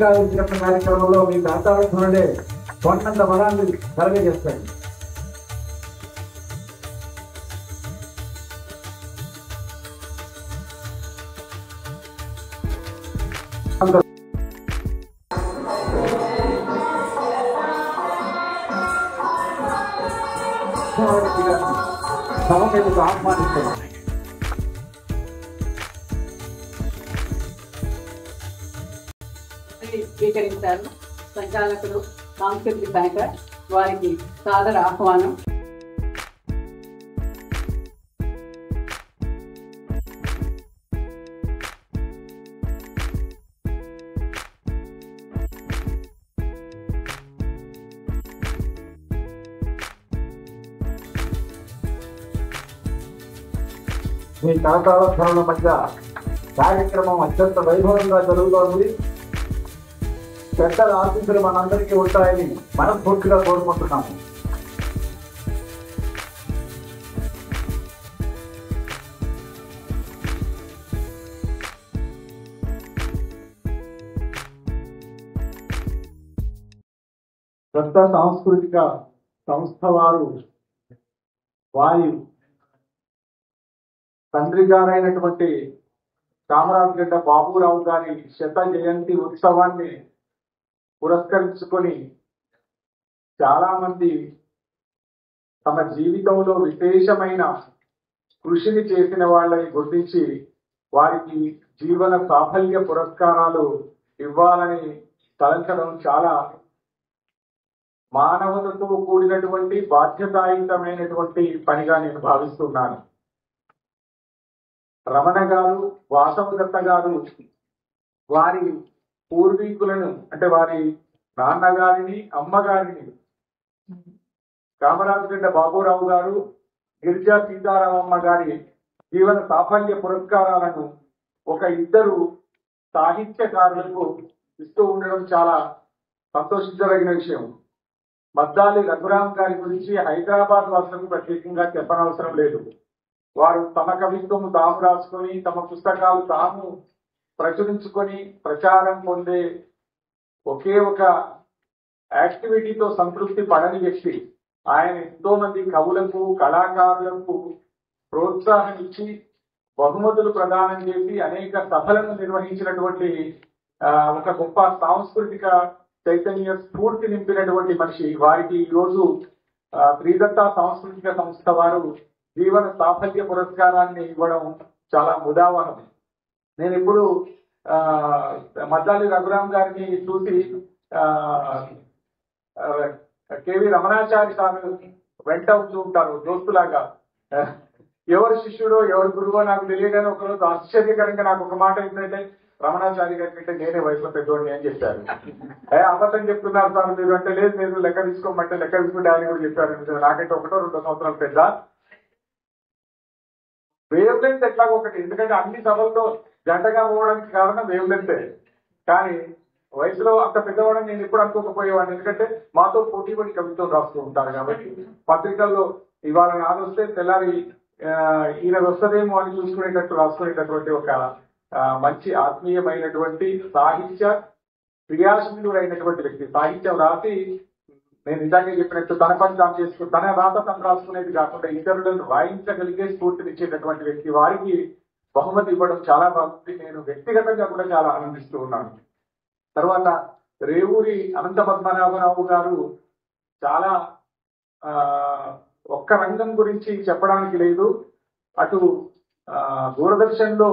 పత్రికా విజ్ఞప్తి కార్యక్రమంలో మీ దాతావధులే కొండంత బలాన్ని కలగజేస్తాయి. సభకు ఆహ్వానిస్తున్నాం. స్వీకరించారు సంచాలకులు సాంస్కృతిక శాఖ వారికి సాదర ఆహ్వానం. మీ కరతాళ మధ్య కార్యక్రమం అత్యంత వైభవంగా జరుగుతోంది. పెద్దల ఆశీస్సులు మనందరికీ ఉంటాయని మనస్ఫూర్తిగా కోరుకుంటున్నాము. కొత్త సాంస్కృతిక సంస్థ వారి తండ్రి గారైనటువంటి కామరాజగడ్డ బాబురావు గారి శత జయంతి ఉత్సవాన్ని పురస్కరించుకొని చాలా మంది తమ జీవితంలో విశేషమైన కృషిని చేసిన వాళ్ళని గుర్తించి వారికి జీవన సాఫల్య పురస్కారాలు ఇవ్వాలని తలంచడం చాలా మానవతతో కూడినటువంటి బాధ్యతాయుతమైనటువంటి పనిగా నేను భావిస్తున్నాను. రమణ గారు, వాసవదత్త గారు వారి పూర్వీకులను అంటే వారి నాన్నగారిని, అమ్మగారిని కామరాజగడ్డ బాబురావు గారు, గిరిజా సీతారామమ్మ గారి జీవన సాఫల్య పురస్కారాలను ఒక ఇద్దరు సాహిత్యకారులకు ఇస్తూ ఉండడం చాలా సంతోషించదగిన విషయం. మద్దాలి రఘురామ్ గారి గురించి హైదరాబాద్ వాసులకు ప్రత్యేకంగా చెప్పనవసరం లేదు. వారు తమ కవిత్వము తాము రాసుకొని తమ పుస్తకాలు తాము ప్రచురించుకొని ప్రచారం పొందే ఒకే ఒక యాక్టివిటీతో సంతృప్తి పడని వ్యక్తి. ఆయన ఎంతో మంది కవులకు, కళాకారులకు ప్రోత్సాహం ఇచ్చి బహుమతులు ప్రదానం చేసి అనేక సభలను నిర్వహించినటువంటి ఒక గొప్ప సాంస్కృతిక చైతన్య స్ఫూర్తి నింపినటువంటి మనిషి. వారికి ఈరోజు శ్రీదత్త సాంస్కృతిక సంస్థ వారు జీవన సాఫల్య పురస్కారాన్ని ఇవ్వడం చాలా ముదావహం. నేను ఇప్పుడు మద్దాలి రఘురామ్ గారిని చూసి కేవి రమణాచారి సార్ వెంట అవుతూ ఉంటారు దోస్తులాగా. ఎవరు శిష్యుడో ఎవరు గురువో నాకు తెలియదని ఒకరోజు ఆశ్చర్యకరంగా నాకు ఒక మాట ఏంటంటే, రమణాచారి గారి కంటే నేనే వయసులో పెద్దోడిని అని చెప్పారు. అబద్ధం చెప్తున్నారు సార్ మీరు అంటే, లేదు మీరు లెక్క తీసుకోమంటే లెక్క తీసుకుంటే ఆయన కూడా చెప్పారు నాకంటే 1-2 సంవత్సరాలు పెద్ద. వేవ్ లెంత్ ఎట్లాగో ఒకటి, ఎందుకంటే అన్ని సభల్లో జంటగా పోవడానికి కారణం వేవ్ లెంతే. కానీ వయసులో అంత పెద్దవాడని నేను ఎప్పుడు అనుకోకపోయేవాడిని, ఎందుకంటే మాతో పోటీ పడి కవిత్వం రాస్తూ ఉంటారు కాబట్టి. పత్రికల్లో ఇవాళ నాదొస్తే తెల్లారి ఈయన వస్తుందేమో అని చూసుకునేటట్టు రాసుకునేటటువంటి ఒక మంచి ఆత్మీయమైనటువంటి సాహిత్య క్రియాశీలుడైనటువంటి వ్యక్తి. సాహిత్యం రాసి నేను ఇందాకే చెప్పినట్టు తన పని తాను చేసుకుని తన రాత తను రాసుకునేది కాకుండా ఇతరులను రాయించగలిగే స్ఫూర్తినిచ్చేటటువంటి వ్యక్తి. వారికి బహుమతి ఇవ్వడం చాలా బాగుంది. నేను వ్యక్తిగతంగా కూడా చాలా ఆనందిస్తూ ఉన్నాను. తర్వాత రేవూరి అనంత పద్మనాభరావు గారు చాలా ఒక్క రంగం గురించి చెప్పడానికి లేదు. అటు దూరదర్శన్ లో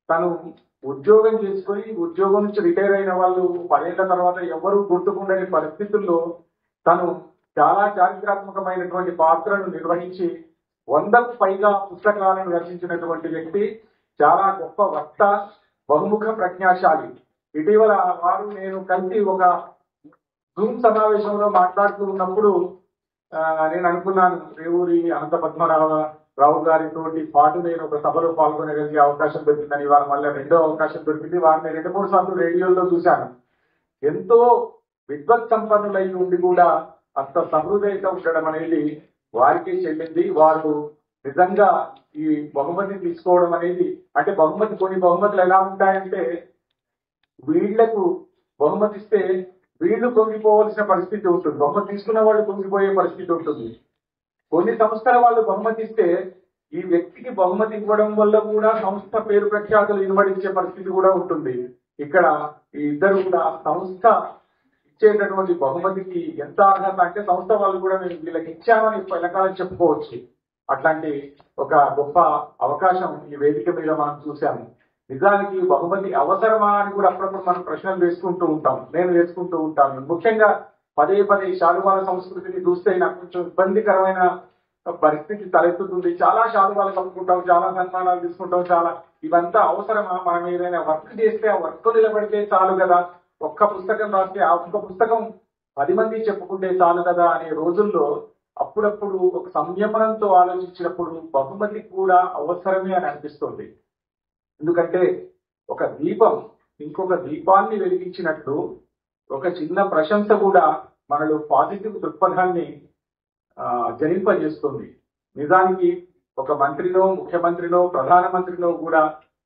తను ఉద్యోగం చేసుకుని ఉద్యోగం నుంచి రిటైర్ అయిన వాళ్ళు 10 ఏళ్ల తర్వాత ఎవరు గుర్తుకుండని పరిస్థితుల్లో తను చాలా చారిత్రాత్మకమైనటువంటి పాత్రను నిర్వహించి 100కు పైగా పుస్తకాలను రచించినటువంటి వ్యక్తి. చాలా గొప్ప వక్త, బహుముఖ ప్రజ్ఞాశాలి. ఇటీవల వారు నేను కలిసి ఒక జూమ్ సమావేశంలో మాట్లాడుతూ ఉన్నప్పుడు నేను అనుకున్నాను, రేవూరి అనంత పద్మనాభరావు గారితో పాటు నేను ఒక సభలో పాల్గొనగలిగే అవకాశం దొరికిందని. వారు మళ్ళీ 2వ అవకాశం దొరికింది. వారిని 2-3 సార్లు రేడియోలో చూశాను. ఎంతో విద్వత్ సంపన్నులై ఉండి కూడా అంత సహృదయత ఉండడం అనేది వారికి చెల్లింది. వారు నిజంగా ఈ బహుమతి తీసుకోవడం అనేది, అంటే కొన్ని బహుమతులు ఎలా ఉంటాయంటే వీళ్లకు బహుమతి ఇస్తే వీళ్ళు పొంగిపోవాల్సిన పరిస్థితి ఉంటుంది, బహుమతి తీసుకున్న వాళ్ళు పొంగిపోయే పరిస్థితి ఉంటుంది. కొన్ని సంస్థల వాళ్ళు బహుమతి ఇస్తే ఈ వ్యక్తికి బహుమతి ఇవ్వడం వల్ల కూడా సంస్థ పేరు ప్రఖ్యాతులు ఇనుమడించే పరిస్థితి కూడా ఉంటుంది. ఇక్కడ ఈ ఇద్దరు కూడా సంస్థ ఇచ్చేటటువంటి బహుమతికి ఎంత అర్హత అంటే సంస్థ వాళ్ళు కూడా మేము వీళ్ళకి ఇచ్చామని వెనకాలని చెప్పుకోవచ్చు. అట్లాంటి ఒక గొప్ప అవకాశం ఈ వేదిక మీద మనం చూసాము. నిజానికి బహుమతి అవసరమా అని కూడా అప్పుడప్పుడు మనం ప్రశ్నలు వేసుకుంటూ ఉంటాం, నేను వేసుకుంటూ ఉంటాను. ముఖ్యంగా పదే పదే శాలువాల సంస్కృతిని చూస్తే నాకు కొంచెం ఇబ్బందికరమైన పరిస్థితి తలెత్తుతుంది. చాలా శాలువాలు కలుపుకుంటాం, చాలా సన్మానాలు తీసుకుంటాం, చాలా ఇవంతా అవసరమా? మనం ఏదైనా వర్క్ చేస్తే ఆ వర్క్ నిలబడితే చాలు కదా, ఒక్క పుస్తకం రాస్తే ఆ ఒక్క పుస్తకం 10 మంది చెప్పుకుంటే చాలు కదా అనే రోజుల్లో అప్పుడప్పుడు ఒక సంయమనంతో ఆలోచించినప్పుడు బహుమతి కూడా అవసరమే అని అనిపిస్తుంది. ఎందుకంటే ఒక దీపం ఇంకొక దీపాన్ని వెలిగించినట్లు ఒక చిన్న ప్రశంస కూడా మనలో పాజిటివ్ దృక్పథాన్ని జనింపజేస్తుంది. నిజానికి ఒక మంత్రినో, ముఖ్యమంత్రినో, ప్రధానమంత్రినో కూడా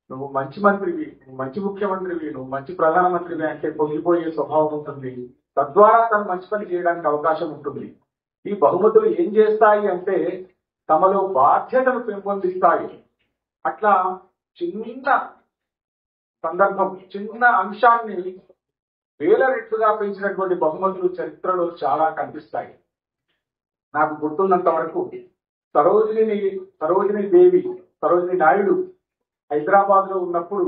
నువ్వు మంచి మంత్రివి, నువ్వు మంచి ముఖ్యమంత్రివి, నువ్వు మంచి ప్రధానమంత్రివి అంటే పొంగిపోయే స్వభావం ఉంటుంది. తద్వారా తను మంచి పని చేయడానికి అవకాశం ఉంటుంది. ఈ బహుమతులు ఏం చేస్తాయి అంటే తమలో బాధ్యతను పెంపొందిస్తాయి. అట్లా చిన్న సందర్భం, చిన్న అంశాన్ని వేల రెట్లుగా పెంచినటువంటి బహుమతులు చరిత్రలో చాలా కనిపిస్తాయి. నాకు గుర్తున్నంత వరకు సరోజిని నాయుడు హైదరాబాద్ లో ఉన్నప్పుడు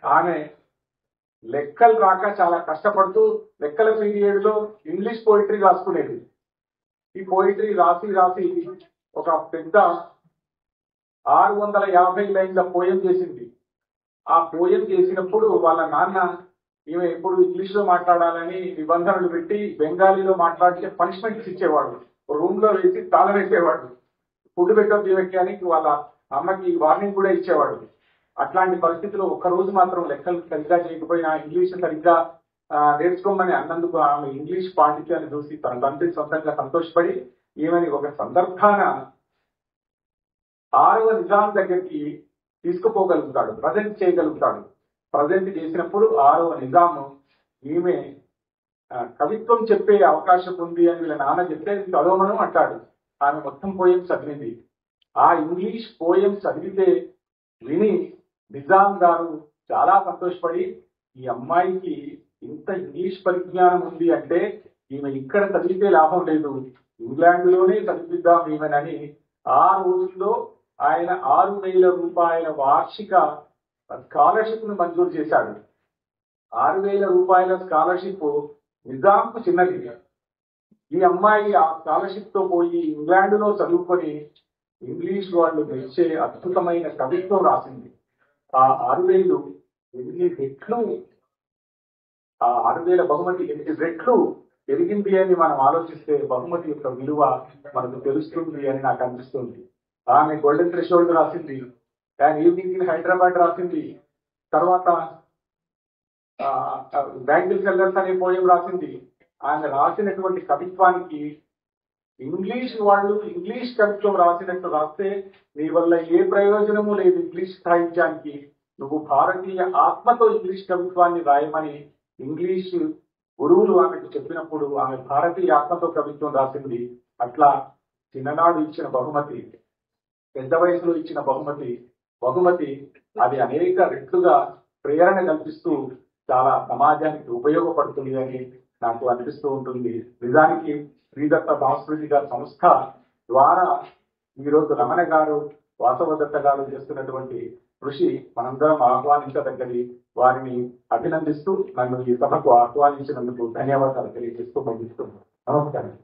ఆమె లెక్కలు రాక చాలా కష్టపడుతూ లెక్కల పీరియడ్ లో ఇంగ్లీష్ పోయిటరీ రాసుకునేది. ఈ పోయిటరీ రాసి ఒక పెద్ద 650 లైన్ల పోయం చేసింది. ఆ పోయం చేసినప్పుడు వాళ్ళ నాన్న ఈమె ఎప్పుడు ఇంగ్లీష్ లో మాట్లాడాలని నిబంధనలు పెట్టి బెంగాలీలో మాట్లాడితే పనిష్మెంట్స్ ఇచ్చేవాడు, రూమ్ లో వేసి తాళం వేసేవాడు, ఫుడ్ పెట్టొద్దు ఈమెకి అని వాళ్ళ అమ్మకి వార్నింగ్ కూడా ఇచ్చేవాడు. అట్లాంటి పరిస్థితిలో ఒక్కరోజు మాత్రం లెక్కలు సరిగ్గా చేయకపోయినా ఇంగ్లీష్ సరిగ్గా నేర్చుకోమని అన్నందుకు ఆమె ఇంగ్లీష్ పాండిత్యాన్ని చూసి తన తండ్రి సొంతంగా సంతోషపడి ఈమెని ఒక సందర్భాన 6వ నిజాం దగ్గరికి తీసుకుపోగలుగుతాడు, ప్రజెంట్ చేయగలుగుతాడు. ప్రజెంట్ చేసినప్పుడు 6వ నిజాము ఈమె కవిత్వం చెప్పే అవకాశం ఉంది అని వీళ్ళ నాన్న చెప్తే చదవమను అంటాడు. ఆమె మొత్తం పోయం చదివింది. ఆ ఇంగ్లీష్ పోయం చదివితే విని నిజాం గారు చాలా సంతోషపడి ఈ అమ్మాయికి ఇంత ఇంగ్లీష్ పరిజ్ఞానం ఉంది అంటే ఈమె ఇక్కడ చదివితే లాభం లేదు, ఇంగ్లాండ్ లోనే చదివిద్దాం ఈమెనని ఆ రోజుల్లో ఆయన 6,000 రూపాయల వార్షిక స్కాలర్షిప్ ను మంజూరు చేశాడు. 6,000 రూపాయల స్కాలర్షిప్ నిజాంకు చిన్నది. ఈ అమ్మాయి ఆ స్కాలర్షిప్ తో పోయి ఇంగ్లాండ్ లో చదువుకొని ఇంగ్లీష్ వాళ్ళు మెచ్చే అద్భుతమైన కవిత్వం రాసింది. ఆ 6,000 8 రెట్లు, ఆ 6,000 బహుమతి 8 రెట్లు పెరిగింది అని మనం ఆలోచిస్తే బహుమతి యొక్క విలువ మనకు తెలుస్తుంది అని నాకు అనిపిస్తుంది. ఆమె గోల్డెన్ థ్రెషోల్డ్ రాసింది, అండ్ ఈవినింగ్ ఇన్ హైదరాబాద్ రాసింది, తర్వాత బ్యాంగిల్ సెల్లర్స్ అనే పోయం రాసింది. ఆమె రాసినటువంటి కవిత్వానికి ఇంగ్లీష్ వాళ్ళు ఇంగ్లీష్ కవిత్వం రాసినట్టు రాస్తే నీ వల్ల ఏ ప్రయోజనము లేదు ఇంగ్లీష్ సాహిత్యానికి, నువ్వు భారతీయ ఆత్మతో ఇంగ్లీష్ కవిత్వాన్ని రాయమని ఇంగ్లీష్ గురువులు ఆమెకు చెప్పినప్పుడు ఆమె భారతీయ ఆత్మతో కవిత్వం రాసింది. అట్లా చిన్ననాడు ఇచ్చిన బహుమతి, పెద్ద వయసులో ఇచ్చిన బహుమతి అది అనేక రెట్లుగా ప్రేరణ కల్పిస్తూ చాలా సమాజానికి ఉపయోగపడుతుంది అని నాకు అనిపిస్తూ ఉంటుంది. నిజానికి శ్రీదత్త సాంస్కృతిక సంస్థ ద్వారా ఈరోజు రమణ గారు, వాసవదత్త గారు చేస్తున్నటువంటి కృషి మనందరం ఆహ్వానించదగ్గది. వారిని అభినందిస్తూ నన్ను ఈ సభకు ఆహ్వానించినందుకు ధన్యవాదాలు తెలియజేస్తూ ముగిస్తున్నాను. నమస్కారం.